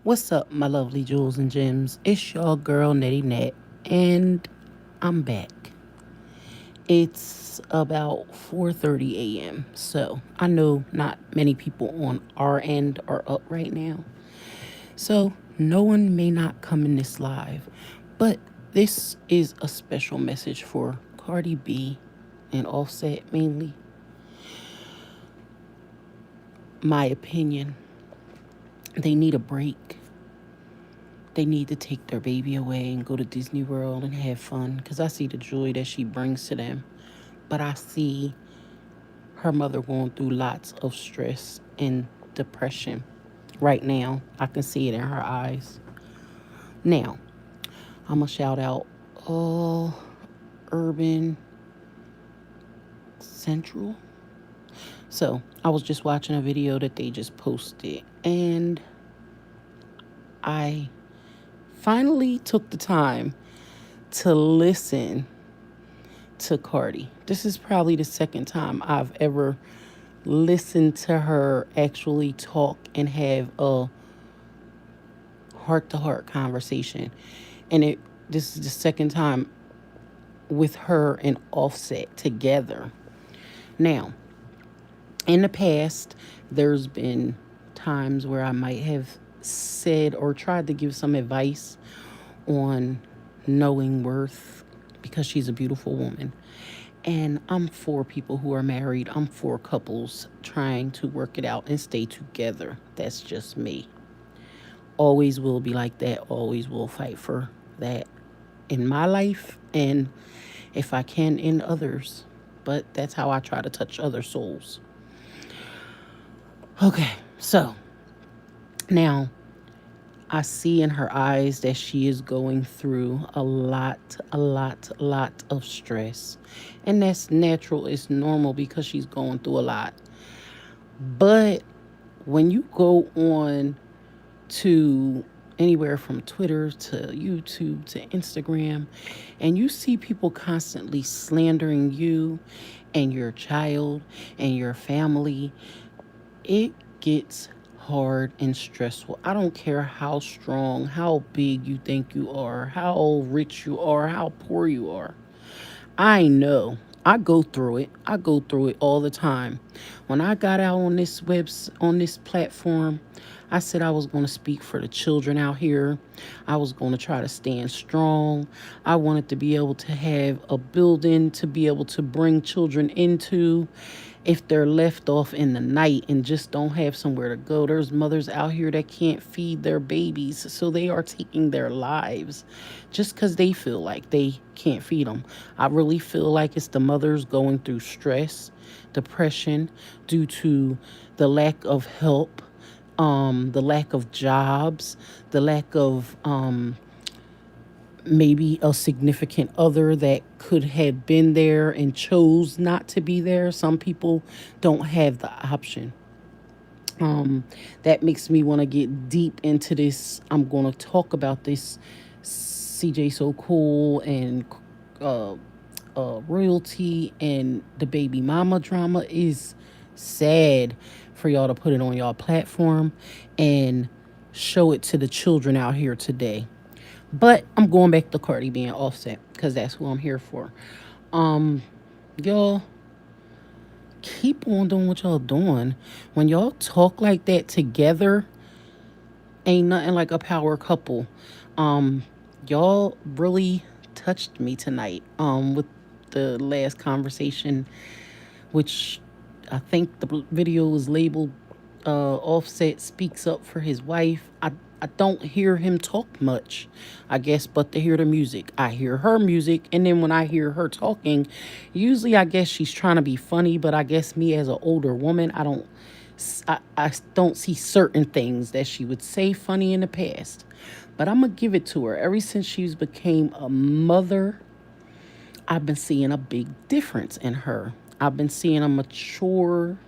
What's up, my lovely jewels and gems? It's your girl Nettie Nat, and I'm back. It's about 4:30 a.m. So I know not many people on our end are up right now. So no one may not come in this live, but this is a special message for Cardi B and Offset mainly. My opinion, they need a break. They need to take their baby away and go to Disney World and have fun because I see the joy that she brings to them. But I see her mother going through lots of stress and depression right now. I can see it in her eyes. Now, I'm going to shout out all Urban Central. So, I was just watching a video that they just posted, and I finally took the time to listen to Cardi. This is probably the second time I've ever listened to her actually talk and have a heart to heart conversation. And this is the second time with her and Offset together. Now, in the past, there's been times where I might have said or tried to give some advice on knowing worth because she's a beautiful woman. And I'm for people who are married. I'm for couples trying to work it out and stay together. That's just me. Always will be like that. Always will fight for that in my life and if I can in others. But that's how I try to touch other souls. Okay, so now I see in her eyes that she is going through a lot of stress. And that's natural, it's normal because she's going through a lot. But when you go on to anywhere from Twitter to YouTube to Instagram, and you see people constantly slandering you and your child and your family, it gets hard and stressful. I don't care how strong, how big you think you are, how rich you are, how poor you are. I know. I go through it. I go through it all the time. When I got out on this platform, I said I was going to speak for the children out here. I was going to try to stand strong. I wanted to be able to have a building to be able to bring children into if they're left off in the night and just don't have somewhere to go. There's mothers out here that can't feed their babies, so they are taking their lives just because they feel like they can't feed them. I really feel like it's the mothers going through stress, depression due to the lack of help, the lack of jobs, the lack of maybe a significant other that could have been there and chose not to be there. Some people don't have the option. That makes me want to get deep into this. I'm going to talk about this CJ So Cool and uh, royalty and the baby mama drama is sad for y'all to put it on y'all platform and show it to the children out here today. But I'm going back to Cardi being Offset because that's who I'm here for. Um, y'all keep on doing what y'all doing. When y'all talk like that together, ain't nothing like a power couple. Um, y'all really touched me tonight. With the last conversation, which I think the video was labeled Offset speaks up for his wife. I don't hear him talk much, I guess, but to hear the music. I hear her music, and then when I hear her talking, usually I guess she's trying to be funny, but I guess me as an older woman, I don't see certain things that she would say funny in the past. But I'm gonna give it to her. Ever since she's became a mother, I've been seeing a big difference in her. I've been seeing a mature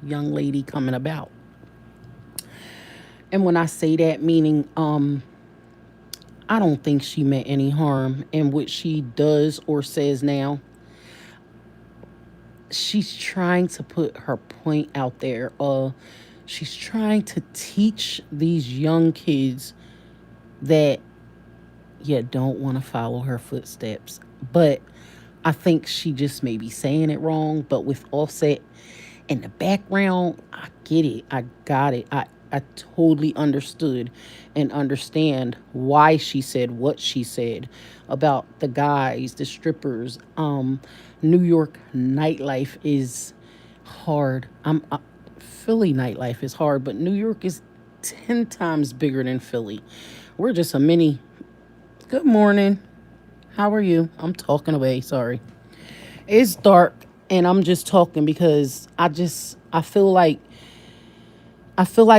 young lady coming about. And when I say that, meaning I don't think she meant any harm in what she does or says now. She's trying to put her point out there. She's trying to teach these young kids that you don't want to follow her footsteps. But I think she just may be saying it wrong. But with Offset in the background, I get it. I got it. I totally understood and understand why she said what she said about the guys, the strippers. New York nightlife is hard. Philly nightlife is hard, but New York is 10 times bigger than Philly. We're just a mini. Good morning. How are you? I'm talking away. Sorry. It's dark and I'm just talking because I feel like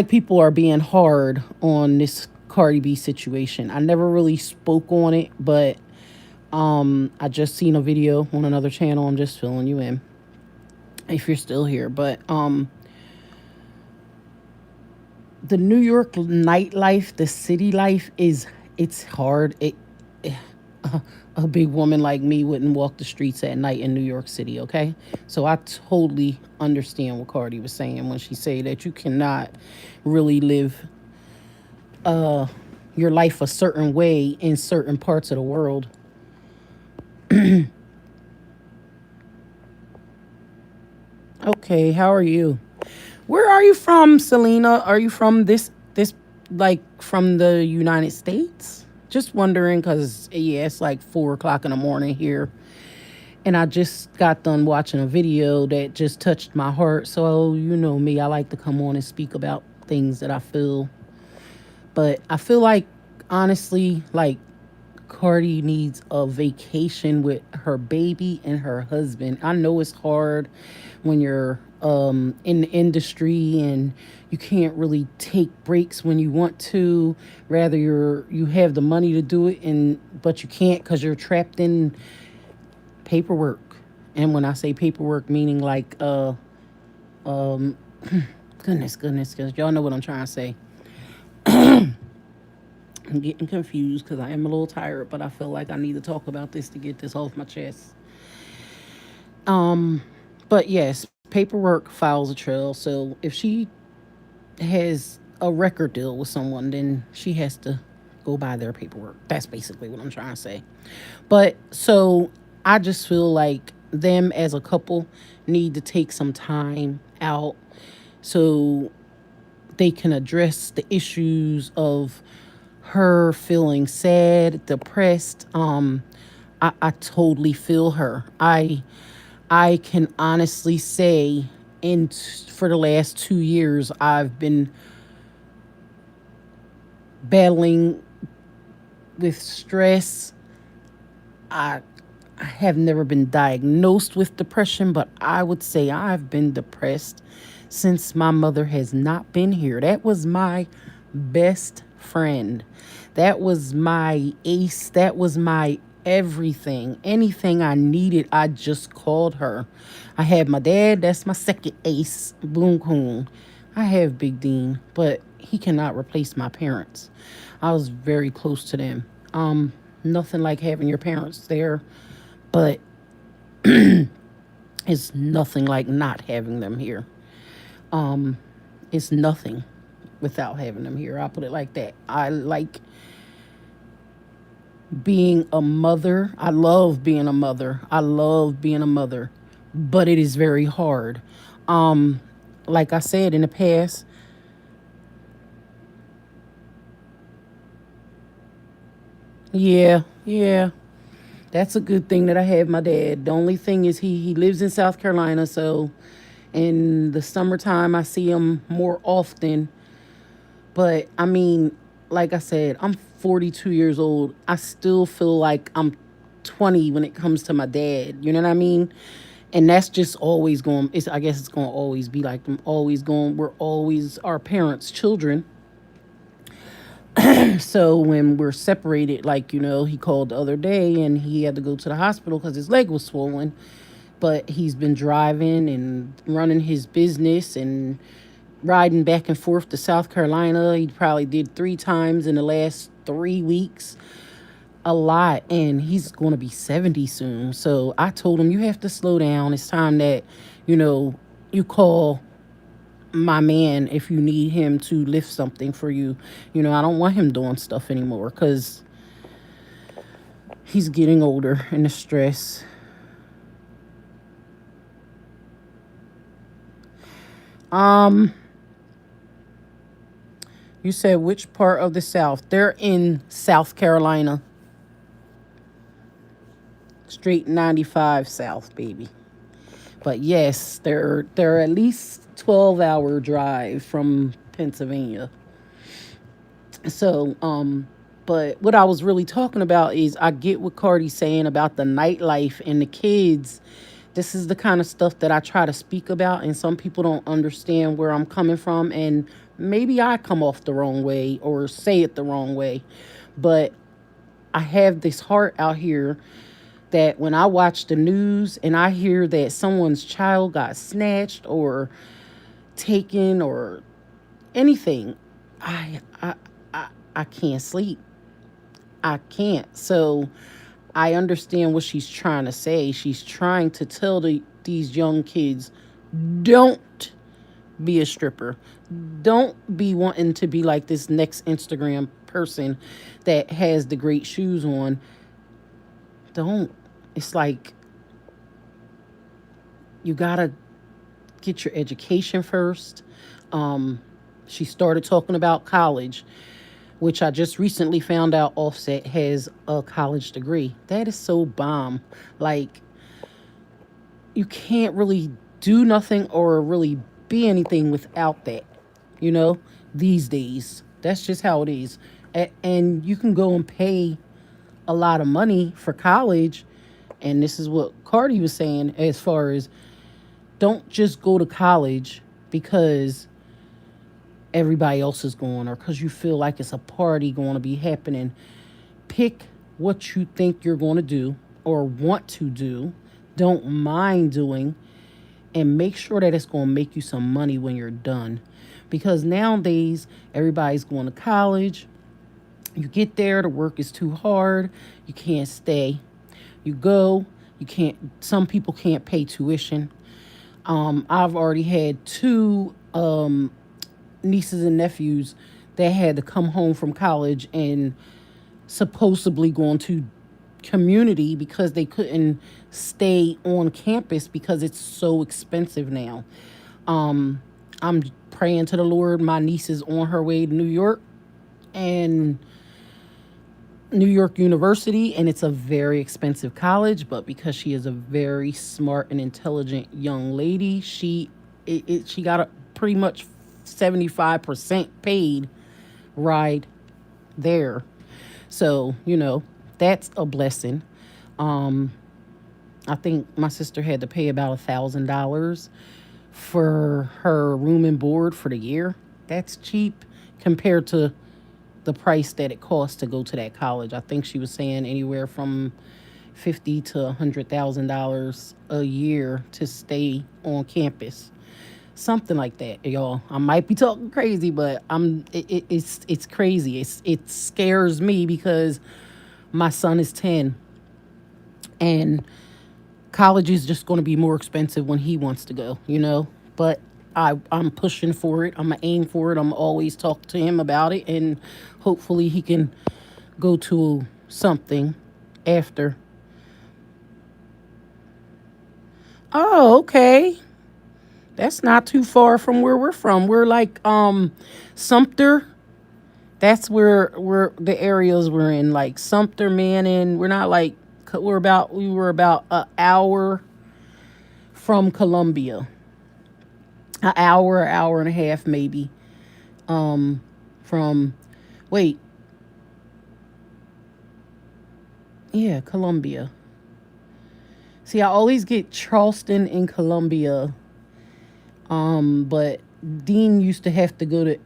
people are being hard on this Cardi B situation. I never really spoke on it, but I just seen a video on another channel. I'm just filling you in if you're still here. But the New York nightlife, the city life is it's hard. A big woman like me wouldn't walk the streets at night in New York City, okay? So I totally understand what Cardi was saying when she said that you cannot really live uh your life a certain way in certain parts of the world. Okay, how are you? Where are you from, Selena? Are you from this like from the United States? Just wondering, cause yeah, it's like 4 o'clock in the morning here, and I just got done watching a video that just touched my heart. So you know me, I like to come on and speak about things that I feel. But I feel like honestly, like Cardi needs a vacation with her baby and her husband. I know it's hard when you're in the industry and you can't really take breaks when you want to. Rather, you have the money to do it, and but you can't because you're trapped in paperwork. And when I say paperwork, meaning like um, goodness, because y'all know what I'm trying to say. I'm getting confused because I am a little tired, but I feel like I need to talk about this to get this off my chest. Um, but yes, paperwork files a trail. So if she has a record deal with someone, then she has to go by their paperwork. That's basically what I'm trying to say. But so I just feel like them as a couple need to take some time out so they can address the issues of her feeling sad, depressed. I totally feel her. I can honestly say for the last 2 years I've been battling with stress. I I have never been diagnosed with depression, but I would say I've been depressed since my mother has not been here. That was my best friend. That was my ace. That was my everything. Anything I needed, I just called her. I had my dad, that's my second ace, Boom Coon. I have Big Dean, but he cannot replace my parents. I was very close to them. Nothing like having your parents there, but it's nothing like not having them here. Um, it's nothing without having them here. I'll put it like that. I like being a mother. I love being a mother. I love being a mother, but it is very hard. Um, like I said in the past, yeah, yeah. That's a good thing that I have my dad. The only thing is he lives in South Carolina, so in the summertime I see him more often. But I mean, like I said, I'm 42 years old. I still feel like I'm 20 when it comes to my dad. You know what I mean? And that's just always going. It's I guess it's going to always be like I'm always going. We're always our parents' children. So when we're separated, like he called the other day and he had to go to the hospital because his leg was swollen. But he's been driving and running his business and riding back and forth to South Carolina. He probably did 3 times in the last 3 weeks. A lot. And he's going to be 70 soon. So I told him, you have to slow down. It's time that, you know, you call my man if you need him to lift something for you. I don't want him doing stuff anymore because he's getting older and the stress. Um, you said which part of the South? They're in South Carolina, straight 95 South, baby. But yes, they're at least 12-hour drive from Pennsylvania. So, but what I was really talking about is I get what Cardi's saying about the nightlife and the kids. This is the kind of stuff that I try to speak about, and some people don't understand where I'm coming from, and maybe I come off the wrong way or say it the wrong way. But I have this heart out here that when I watch the news and I hear that someone's child got snatched or taken or anything, I I I can't sleep. I can't. So I understand what she's trying to say. She's trying to tell these young kids, don't be a stripper. Don't be wanting to be like this next Instagram person that has the great shoes on. Don't. It's like you gotta get your education first. Um, she started talking about college, which I just recently found out Offset has a college degree. That is so bomb. Like, you can't really do nothing or really be anything without that, you know, these days. That's just how it is. And you can go and pay a lot of money for college. And this is what Cardi was saying as far as don't just go to college because everybody else is going or because you feel like it's a party going to be happening. Pick what you think you're going to do or want to do, don't mind doing, and make sure that it's going to make you some money when you're done. Because nowadays, everybody's going to college. You get there, the work is too hard, you can't stay. You go, you can't, some people can't pay tuition. I've already had two nieces and nephews that had to come home from college and supposedly going to community because they couldn't stay on campus because it's so expensive now. Um, I'm praying to the Lord. My niece is on her way to New York and New York University, and it's a very expensive college. But because she is a very smart and intelligent young lady, she got a pretty much 75% paid ride there. So that's a blessing. Um, I think my sister had to pay about $1,000 for her room and board for the year. That's cheap compared to the price that it costs to go to that college. I think she was saying anywhere from 50 to $100,000 a year to stay on campus, something like that, y'all. I might be talking crazy, but it's crazy. It scares me because my son is 10, and college is just going to be more expensive when he wants to go. But I'm pushing for it. I'm going to aim for it. I'm always talk to him about it, and hopefully he can go to something after. Oh, okay. That's not too far from where we're from. We're like Sumter. That's where we're the areas we're in, like Sumter, Manning. We're not like we were about an hour from Columbia, hour and a half maybe. From wait, yeah, Columbia. See, I always get Charleston and Columbia. But Dean used to have to go to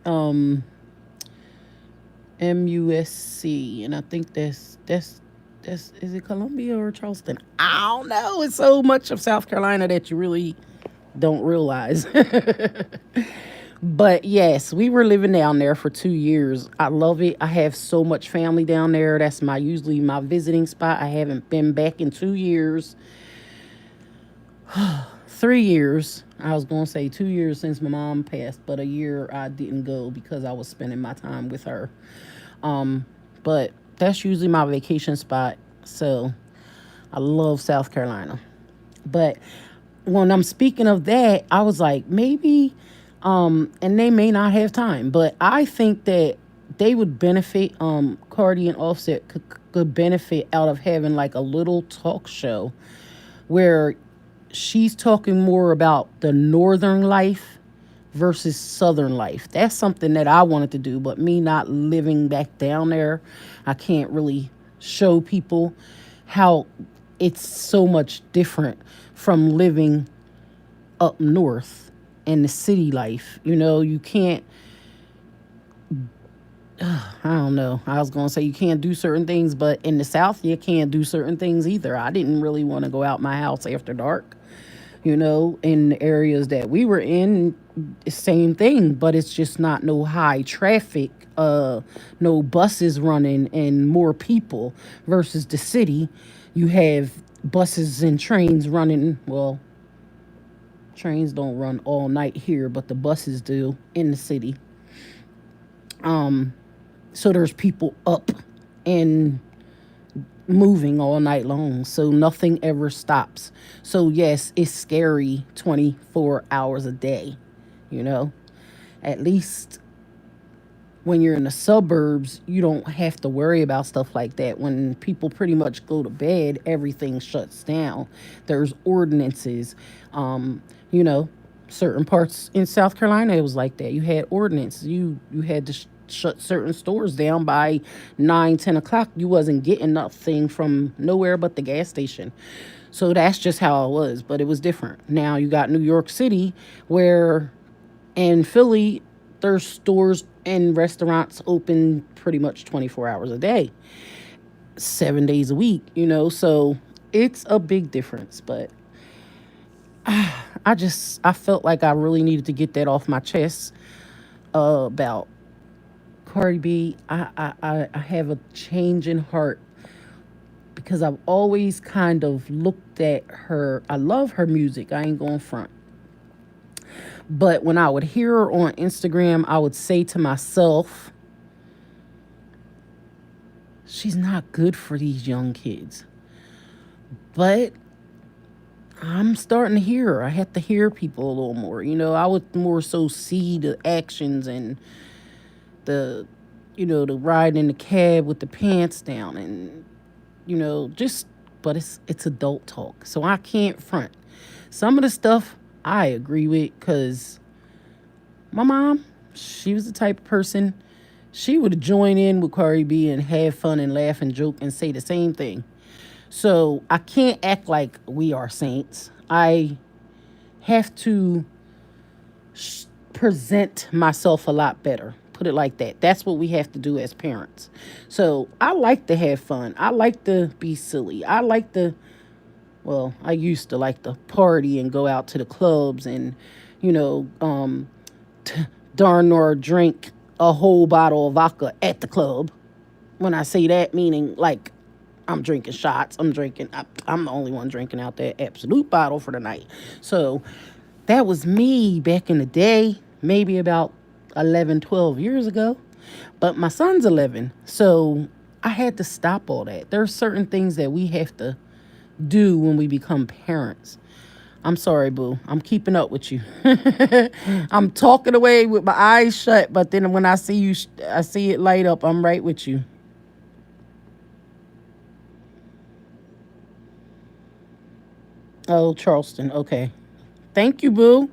MUSC, and I think that's is it Columbia or Charleston? I don't know. It's so much of South Carolina that you really don't realize. But yes, we were living down there for 2 years. I love it. I have so much family down there. That's my usually my visiting spot. I haven't been back in 2 years, 3 years. I was going to say 2 years since my mom passed, but a year I didn't go because I was spending my time with her. Um, but that's usually my vacation spot. So I love South Carolina. But when I'm speaking of that, I was like, maybe, and they may not have time, but I think that they would benefit, Cardi and Offset could benefit out of having like a little talk show where she's talking more about the northern life versus southern life. That's something that I wanted to do, but me not living back down there, I can't really show people how it's so much different from living up north and the city life. You can't, I don't know. I was going to say you can't do certain things, but in the South, you can't do certain things either. I didn't really want to go out my house after dark, in the areas that we were in. Same thing, but it's just not no high traffic, no buses running and more people versus the city. You have buses and trains running. Well, trains don't run all night here, but the buses do in the city. Um, so there's people up and moving all night long. So nothing ever stops. So yes, it's scary 24 hours a day, you know. At least when you're in the suburbs, you don't have to worry about stuff like that. When people pretty much go to bed, everything shuts down. There's ordinances. You know, certain parts in South Carolina, it was like that. You had ordinance. You had to shut certain stores down by 9, 10 o'clock. You wasn't getting nothing from nowhere but the gas station. So that's just how it was. But it was different. Now you got New York City, where in Philly, there's stores and restaurants open pretty much 24 hours a day, 7 days a week, so it's a big difference. But I felt like I really needed to get that off my chest, about Cardi B. I have a change in heart because I've always kind of looked at her. I love her music. I ain't going front. But when I would hear her on Instagram, I would say to myself, she's not good for these young kids. But I'm starting to hear her. I have to hear people a little more. I would more so see the actions and the, the ride in the cab with the pants down and, just, but it's adult talk. So I can't front. Some of the stuff I agree with because my mom, she was the type of person, she would join in with Cardi B and have fun and laugh and joke and say the same thing. So I can't act like we are saints. I have to present myself a lot better. Put it like that. That's what we have to do as parents. So I like to have fun. I like to be silly. Well, I used to like to party and go out to the clubs and, you know, um, darn or drink a whole bottle of vodka at the club. When I say that, meaning like I'm drinking shots. I'm the only one drinking out that absolute bottle for the night. So that was me back in the day, maybe about 11, 12 years ago. But my son's 11. So I had to stop all that. There's certain things that we have to do when we become parents. I'm sorry, boo. I'm keeping up with you. I'm talking away with my eyes shut, but then when I see you, I see it light up. I'm right with you. Oh, Charleston. Okay. Thank you, boo.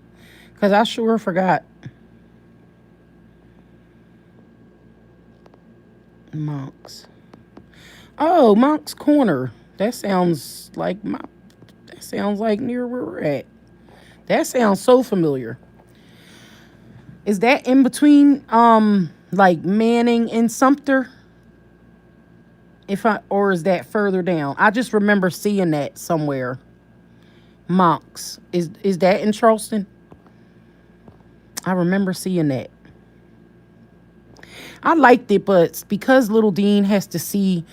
Because I sure forgot. Monks. Oh, Monk's Corner. That sounds like near where we're at. That sounds so familiar. Is that in between like Manning and Sumter? If I or is that further down? I just remember seeing that somewhere. Monks. Is that in Charleston? I remember seeing that. I liked it, but because little Dean has to see,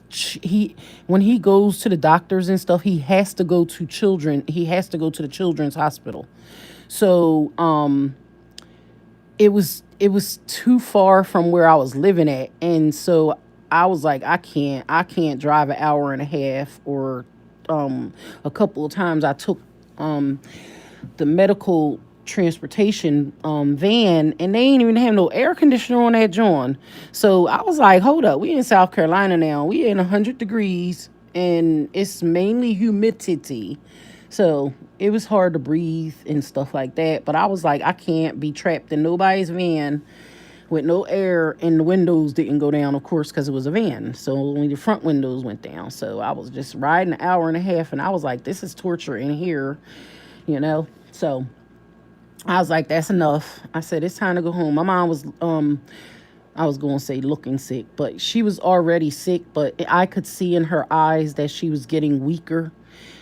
he when he goes to the doctors and stuff, he has to go to children. He has to go to the children's hospital. So it was too far from where I was living at, and so I was like, I can't drive an hour and a half, or a couple of times I took um the medical transportation van, and they ain't even have no air conditioner on that joint. So I was like, hold up, we in South Carolina now. We in 100 degrees, and it's mainly humidity. So it was hard to breathe and stuff like that. But I was like, I can't be trapped in nobody's van with no air, and the windows didn't go down, of course, because it was a van. So only the front windows went down. So I was just riding an hour and a half, and I was like, this is torture in here, you know? So I was like, that's enough. I said, it's time to go home. My mom was, I was going to say looking sick, but she was already sick, but I could see in her eyes that she was getting weaker.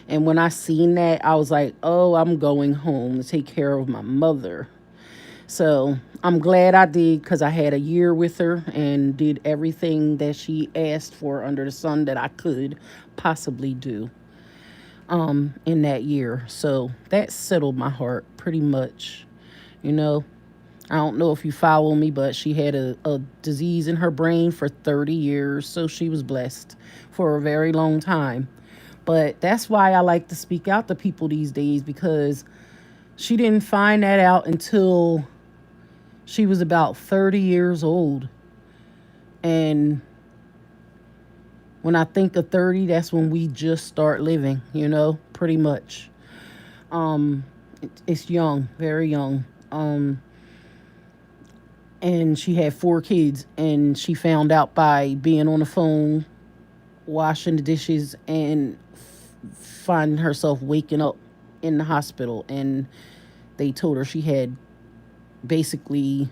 And when I seen that, I was like, oh, I'm going home to take care of my mother. So I'm glad I did, because I had a year with her and did everything that she asked for under the sun that I could possibly do in that year. So that settled my heart pretty much. You know, I don't know if you follow me, but she had a disease in her brain for 30 years. So she was blessed for a very long time. But that's why I like to speak out to people these days, because she didn't find that out until she was about 30 years old. And when I think of 30, that's when we just start living, pretty much. Um, it's young, very young. And she had 4 kids, and she found out by being on the phone, washing the dishes, and finding herself waking up in the hospital. And they told her she had basically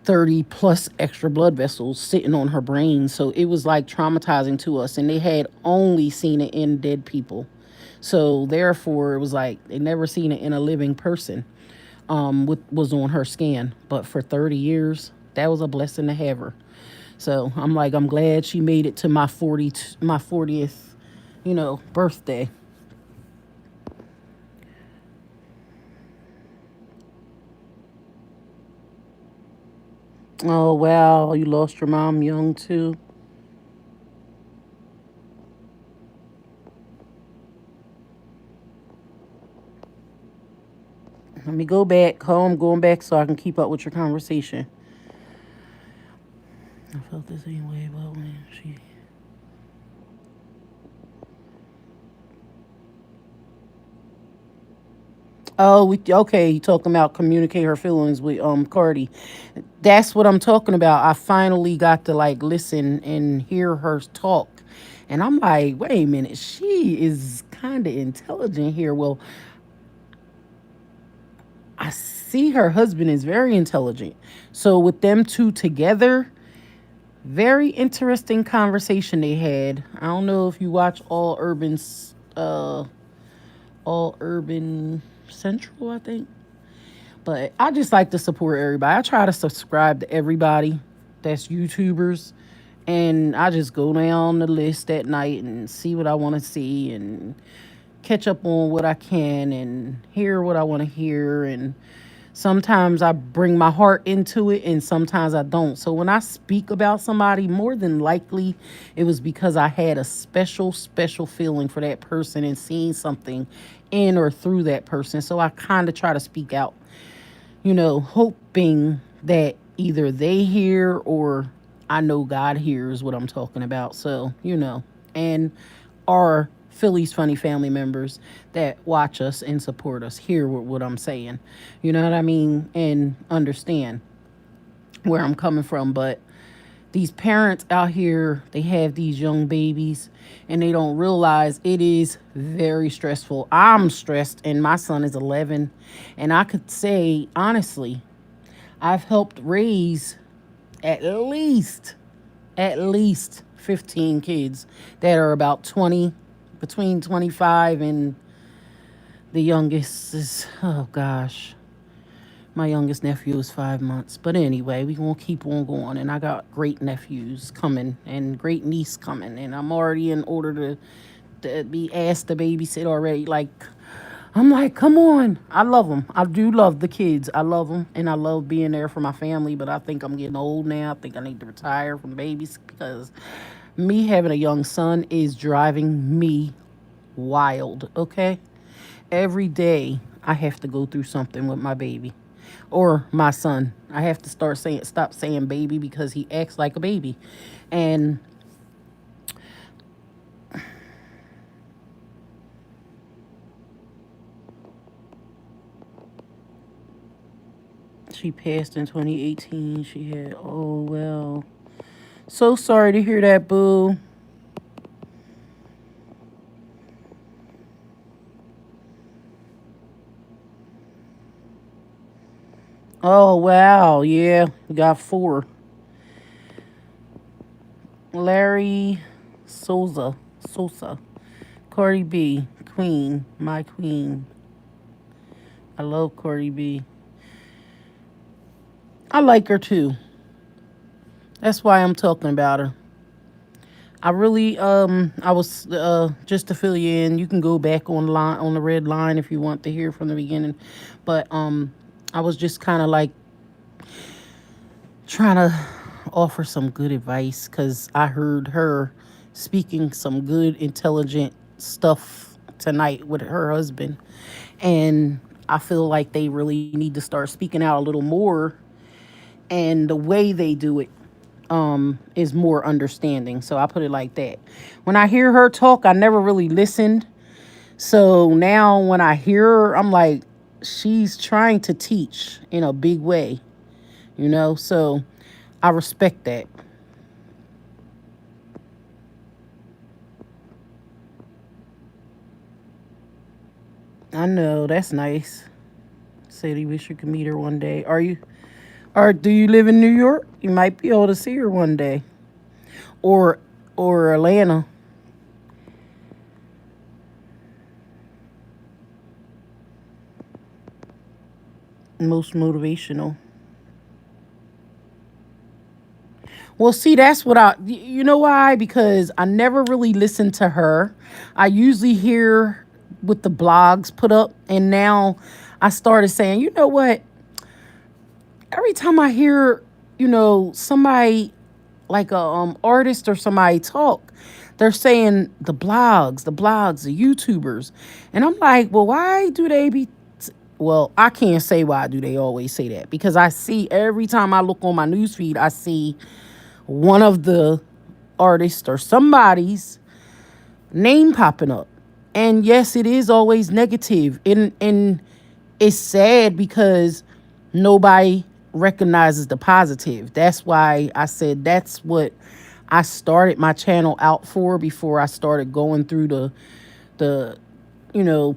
30 plus extra blood vessels sitting on her brain. So it was like traumatizing to us. And they had only seen it in dead people. So therefore, it was like they never seen it in a living person. What was on her scan. But for 30 years, that was a blessing to have her. So I'm like, I'm glad she made it to my 40th, birthday. Oh wow, you lost your mom young too. Let me go back home, going back so I can keep up with your conversation. I felt the same way about when she. Oh, okay. You talking about communicate her feelings with Cardi? That's what I'm talking about. I finally got to like listen and hear her talk, and I'm like, wait a minute, she is kind of intelligent here. Well, I see her husband is very intelligent, so with them two together, very interesting conversation they had. I don't know if you watch All Urban Central, I think. But I just like to support everybody. I try to subscribe to everybody that's YouTubers. And I just go down the list at night and see what I want to see, and catch up on what I can and hear what I want to hear. And sometimes I bring my heart into it, and sometimes I don't. So when I speak about somebody, more than likely it was because I had a special, special feeling for that person and seeing something in or through that person. So I kind of try to speak out, hoping that either they hear, or I know God hears what I'm talking about. So, and our Philly's Funny family members that watch us and support us hear what I'm saying. You know what I mean? And understand where I'm coming from. But these parents out here, they have these young babies, and they don't realize it is very stressful. I'm stressed, and my son is 11. And I could say, honestly, I've helped raise at least, at least 15 kids that are about 20, between 25, and the youngest is, oh gosh, My youngest nephew is 5 months. But anyway, we gonna keep on going. And I got great nephews coming and great niece coming. And I'm already in order to be asked to babysit already. Like, I'm like, come on. I love them. I do love the kids. I love them. And I love being there for my family. But I think I'm getting old now. I think I need to retire from babies because me having a young son is driving me wild. Okay? Every day I have to go through something with my baby or my son. I have to stop saying baby because he acts like a baby. And she passed in 2018. She had, oh, well. So sorry to hear that, boo. Oh, wow. Yeah, we got four. Larry Sosa. Cardi B. Queen. My queen. I love Cardi B. I like her too. That's why I'm talking about her. I was just to fill you in. You can go back on the red line if you want to hear from the beginning, but I was just kind of like trying to offer some good advice because I heard her speaking some good, intelligent stuff tonight with her husband, and I feel like they really need to start speaking out a little more, and the way they do it is more understanding. So I put it like that. When I hear her talk, I never really listened. So now when I hear her, I'm like, she's trying to teach in a big way, you know? So I respect that. I know, that's nice. Said he wish you could meet her one day. Or do you live in New York? You might be able to see her one day. Or or Atlanta. Most motivational. Well, see, that's what you know why? Because I never really listened to her. I usually hear what the blogs put up, and now I started saying, you know what? Every time I hear, somebody like a artist or somebody talk, they're saying the YouTubers, and I'm like, well, why do they be? Well, I can't say why do they always say that because I see every time I look on my newsfeed, I see one of the artists or somebody's name popping up. And yes, it is always negative. And it's sad because nobody recognizes the positive. That's why I said that's what I started my channel out for before I started going through the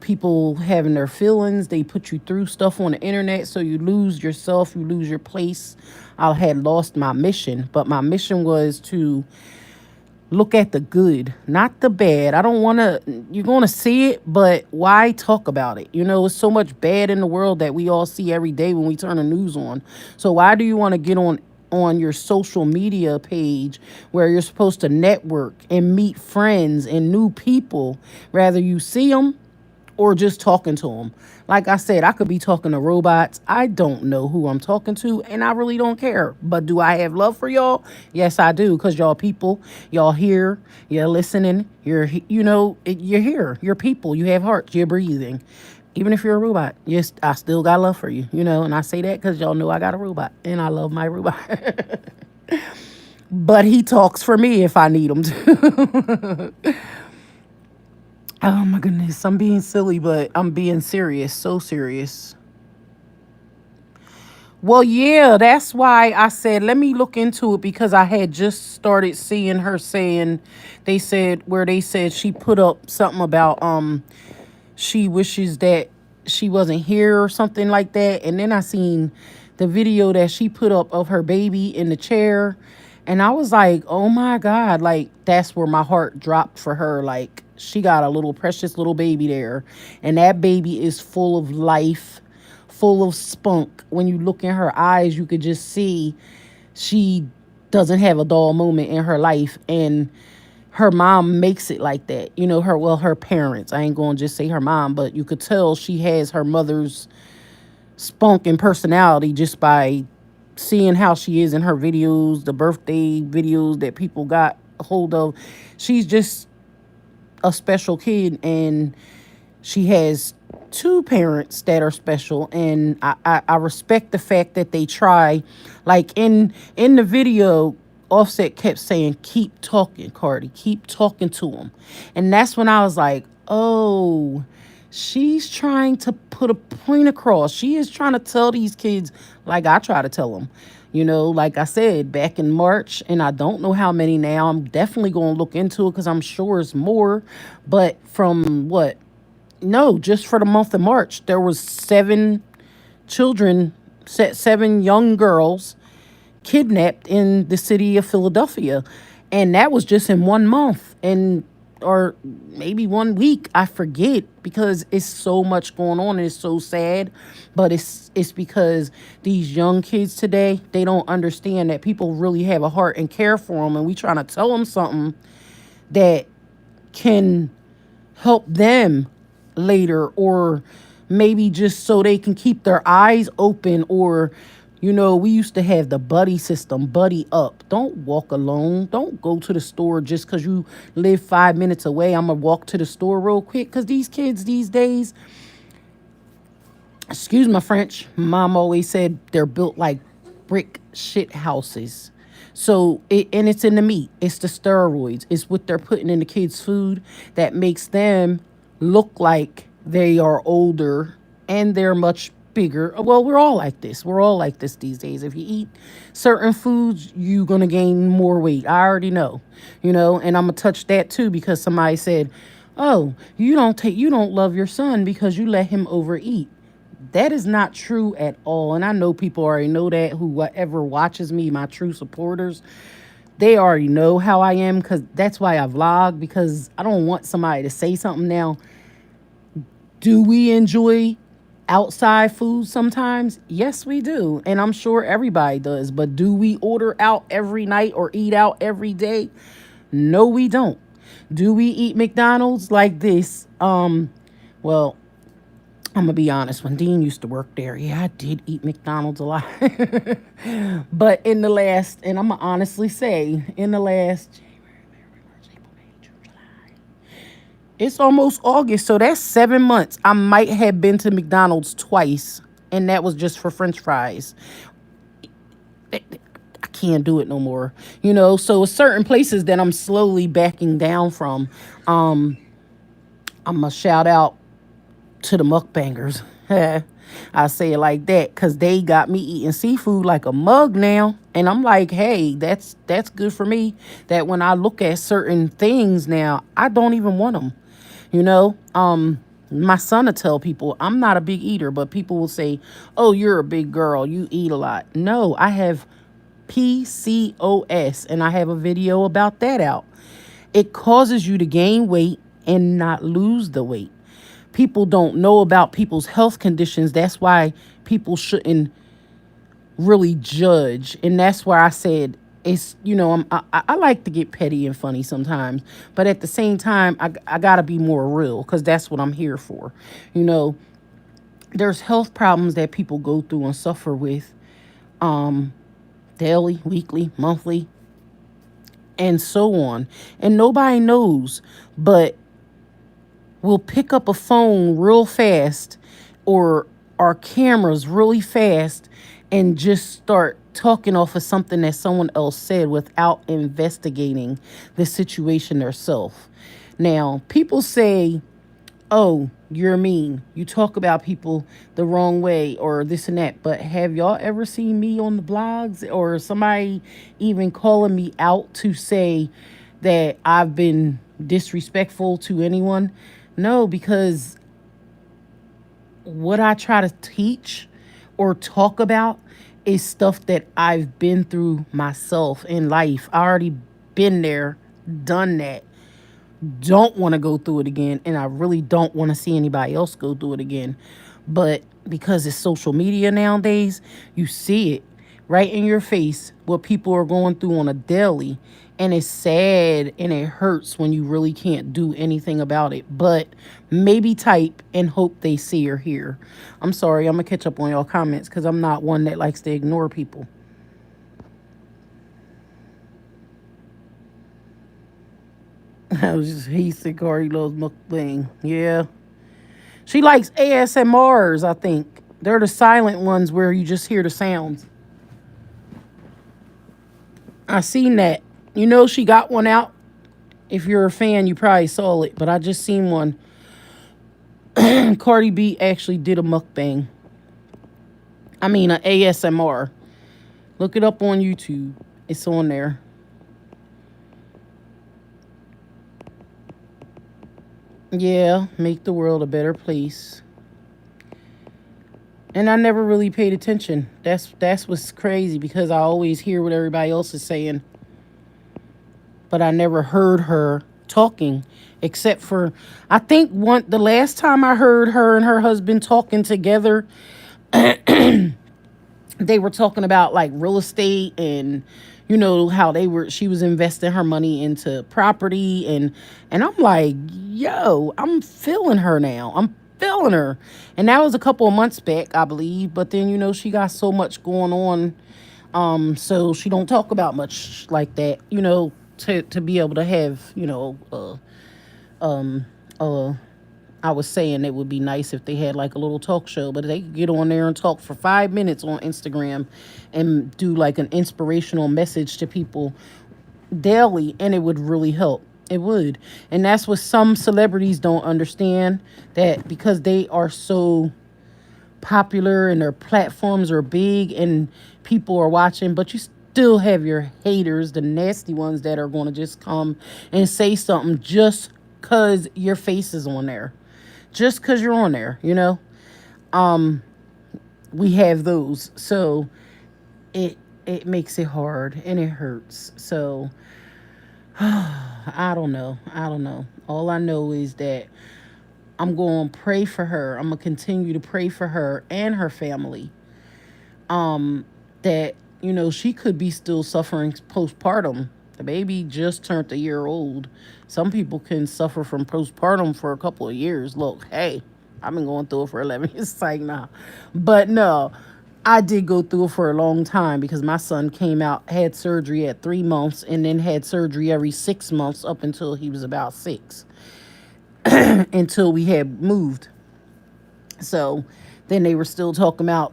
people having their feelings. They put you through stuff on the internet so you lose yourself, you lose your place. I had lost my mission, but my mission was to look at the good, not the bad. I don't want to, you're going to see it, but why talk about it? It's so much bad in the world that we all see every day when we turn the news on. So why do you want to get on your social media page where you're supposed to network and meet friends and new people? Rather you see them or just talking to them. Like I said, I could be talking to robots. I don't know who I'm talking to, and I really don't care. But do I have love for y'all? Yes, I do, because y'all people, y'all here, you're listening, you're here, you're people, you have hearts, you're breathing. Even if you're a robot, yes, I still got love for you, and I say that because y'all know I got a robot, and I love my robot. But he talks for me if I need him to. Oh my goodness, I'm being silly, but I'm being serious, so serious. Well, yeah, that's why I said let me look into it because I had just started seeing her saying they said she put up something about she wishes that she wasn't here or something like that. And then I seen the video that she put up of her baby in the chair. And I was like, oh my God, like that's where my heart dropped for her. Like she got a little precious little baby there. And that baby is full of life, full of spunk. When you look in her eyes, you could just see she doesn't have a dull moment in her life. And her mom makes it like that. Her parents. I ain't going to just say her mom, but you could tell she has her mother's spunk and personality just by seeing how she is in her videos, the birthday videos that people got a hold of. She's just a special kid, and she has two parents that are special, and I respect the fact that they try. Like in the video, Offset kept saying, keep talking, Cardi, keep talking to him. And that's when I was like, oh, she's trying to put a point across. She is trying to tell these kids, like I try to tell them. Like I said, back in March, and I don't know how many now. I'm definitely going to look into it because I'm sure it's more. But from what? No, just for the month of March, there was children, seven young girls kidnapped in the city of Philadelphia. And that was just in 1 month, and or maybe 1 week. I forget, because it's so much going on and it's so sad. But it's because these young kids today, they don't understand that people really have a heart and care for them, and we trying to tell them something that can help them later, or maybe just so they can keep their eyes open. Or we used to have the buddy system. Buddy up, don't walk alone, don't go to the store just because you live 5 minutes away. I'm gonna walk to the store real quick, because these kids these days, excuse my French, mom always said they're built like brick shit houses. So and it's in the meat, it's the steroids, it's what they're putting in the kids' food that makes them look like they are older, and they're much bigger. Well, we're all like this. We're all like this these days. If you eat certain foods, you're gonna gain more weight. I already know, and I'm gonna touch that too, because somebody said, "Oh, you don't love your son because you let him overeat." That is not true at all. And I know people already know that, whoever watches me, my true supporters, they already know how I am, because that's why I vlog, because I don't want somebody to say something now. Do we enjoy outside food sometimes? Yes, we do. And I'm sure everybody does. But do we order out every night or eat out every day? No, we don't. Do we eat McDonald's like this? Well, I'm gonna be honest. When Dean used to work there, yeah, I did eat McDonald's a lot. But in the last, and I'm gonna honestly say, in the last January, February, March, April, May, June, July, it's almost August, so that's 7 months. I might have been to McDonald's twice, and that was just for French fries. I can't do it no more. So certain places that I'm slowly backing down from. I'm gonna shout out to the mukbangers. I say it like that, because they got me eating seafood like a mug now. And I'm like, hey, that's good for me. That when I look at certain things now, I don't even want them. My son will tell people I'm not a big eater, but people will say, oh, you're a big girl, you eat a lot. No, I have PCOS, and I have a video about that out. It causes you to gain weight and not lose the weight. People don't know about people's health conditions. That's why people shouldn't really judge. And that's why I said, it's, I like to get petty and funny sometimes, but at the same time, I gotta be more real, because that's what I'm here for. There's health problems that people go through and suffer with, daily, weekly, monthly, and so on. And nobody knows, but we'll pick up a phone real fast, or our cameras really fast, and just start talking off of something that someone else said without investigating the situation themselves. Now, people say, oh, you're mean, you talk about people the wrong way, or this and that. But have y'all ever seen me on the blogs, or somebody even calling me out to say that I've been disrespectful to anyone? No, because what I try to teach or talk about is stuff that I've been through myself in life. I already been there, done that. Don't want to go through it again, and I really don't want to see anybody else go through it again. But because it's social media nowadays, you see it right in your face what people are going through on a daily. And it's sad and it hurts when you really can't do anything about it. But maybe type and hope they see or hear. I'm sorry, I'm going to catch up on y'all comments because I'm not one that likes to ignore people. He said Cardi loves mukbang. Yeah. She likes ASMRs, I think. They're the silent ones where you just hear the sounds. I seen that. You know she got one out. If you're a fan, you probably saw it, but I just seen one. Cardi B actually did a mukbang. I mean, a ASMR. Look it up on YouTube. It's on there. Yeah, make the world a better place. And I never really paid attention. That's what's crazy because I always hear what everybody else is saying, but I never heard her talking except for I think one the last time I heard her and her husband talking together, they were talking about like real estate and how she was investing her money into property and I'm like, yo, I'm feeling her now. I'm feeling her. And that was a couple of months back, I believe, but then she got so much going on, so she don't talk about much like that, to be able to have, um uh I was saying it would be nice if they had like a little talk show, but they could get on there and talk for 5 minutes on Instagram and do like an inspirational message to people daily, and it would really help. It would. And that's what some celebrities don't understand, that because they are so popular and their platforms are big and people are watching, but you still have your haters, the nasty ones that are going to just come and say something just because your face is on there, just because you're on there, um we have those. So it makes it hard and it hurts. So I don't know. All I know is that I'm going to pray for her. I'm going to continue to pray for her and her family, that she could be still suffering postpartum. The baby just turned a year old. Some people can suffer from postpartum for a couple of years. Look, hey, I've been going through it for 11 years. It's like, nah. But no, I did go through it for a long time because my son came out, had surgery at 3 months, and then had surgery every 6 months up until he was about six, until we had moved. So then they were still talking about,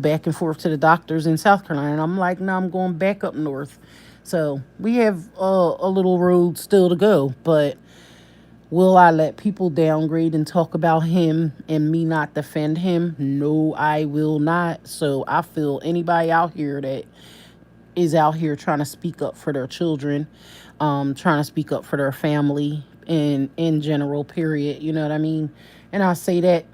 back and forth to the doctors in South Carolina. And I'm like, no, I'm going back up north. So we have a little road still to go. But will I let people downgrade and talk about him and me not defend him? No, I will not. So I feel anybody out here that is out here trying to speak up for their children, trying to speak up for their family in general, period. You know what I mean? And I say that,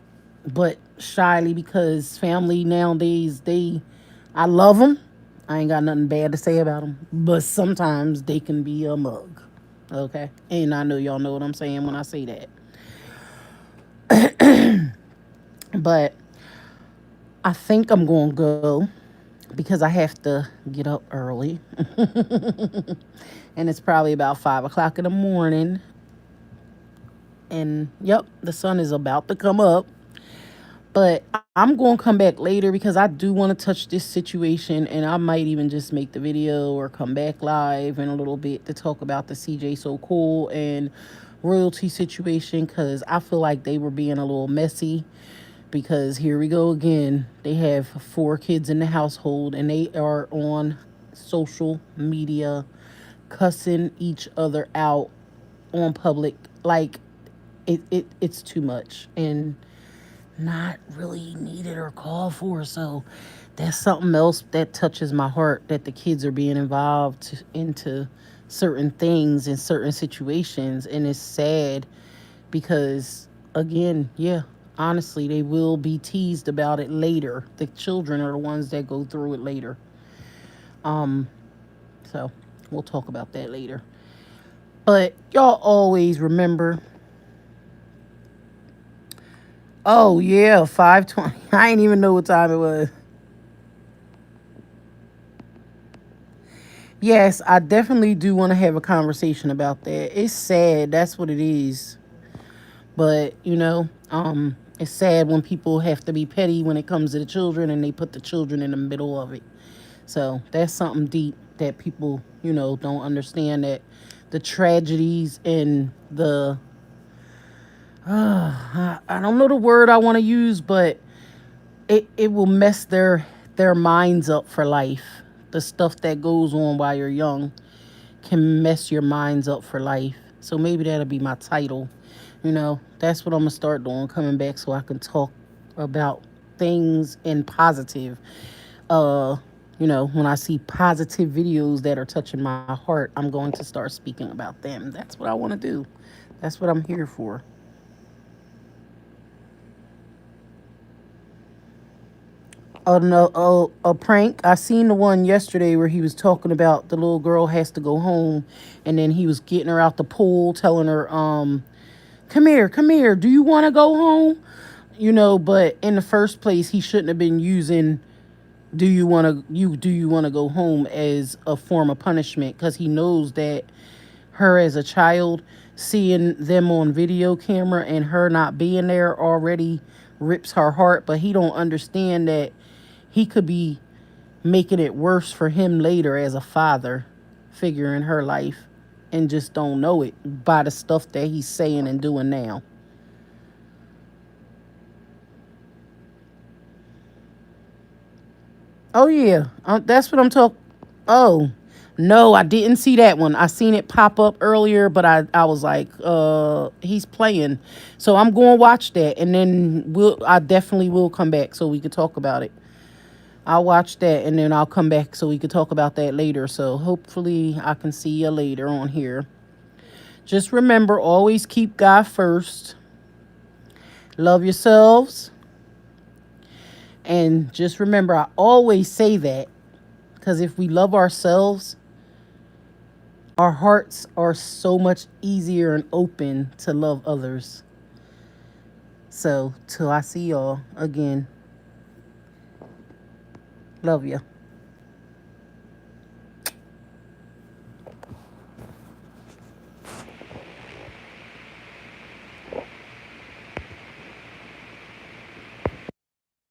but shyly, because family nowadays, I love them. I ain't got nothing bad to say about them, but sometimes they can be a mug. Okay, and I know y'all know what I'm saying when I say that. But I think I'm gonna go because I have to get up early. And it's probably about 5 o'clock in the morning. And yep, the sun is about to come up. But I'm going to come back later because I do want to touch this situation. And I might even just make the video or come back live in a little bit to talk about the CJ So Cool and royalty situation, because I feel like they were being a little messy. Because here we go again. They have 4 kids in the household and they are on social media cussing each other out on public. Like it's too much and not really needed or called for. So that's something else that touches my heart, that the kids are being involved into certain things in certain situations. And it's sad because, again, yeah, honestly, they will be teased about it later. The children are the ones that go through it later. Um, so we'll talk about that later. But y'all always remember, Oh yeah, 5:20. I ain't even know what time it was. Yes, I definitely do want to have a conversation about that. It's sad, that's what it is. But, it's sad when people have to be petty when it comes to the children and they put the children in the middle of it. So that's something deep that people, don't understand, that the tragedies and the I don't know the word I want to use, but it will mess their minds up for life. The stuff that goes on while you're young can mess your minds up for life. So maybe that'll be my title. That's what I'm gonna start doing, coming back so I can talk about things in positive. Uh, when I see positive videos that are touching my heart, I'm going to start speaking about them. That's what I want to do. That's what I'm here for. Oh no, a prank. I seen the one yesterday where he was talking about the little girl has to go home, and then he was getting her out the pool, telling her, come here, come here. Do you want to go home? But in the first place, he shouldn't have been using do you want to go home as a form of punishment, because he knows that her as a child, seeing them on video camera and her not being there already rips her heart. But he don't understand that he could be making it worse for him later as a father figure in her life, and just don't know it by the stuff that he's saying and doing now. Oh yeah, that's what I'm talking. Oh no, I didn't see that one. I seen it pop up earlier, but I was like, he's playing, so I'm going to watch that, and then I definitely will come back so we could talk about it. I'll watch that, and then I'll come back so we could talk about that later. So hopefully I can see you later on here. Just remember, always keep God first. Love yourselves, and just remember, I always say that because if we love ourselves, our hearts are so much easier and open to love others. So, till I see y'all again, love ya.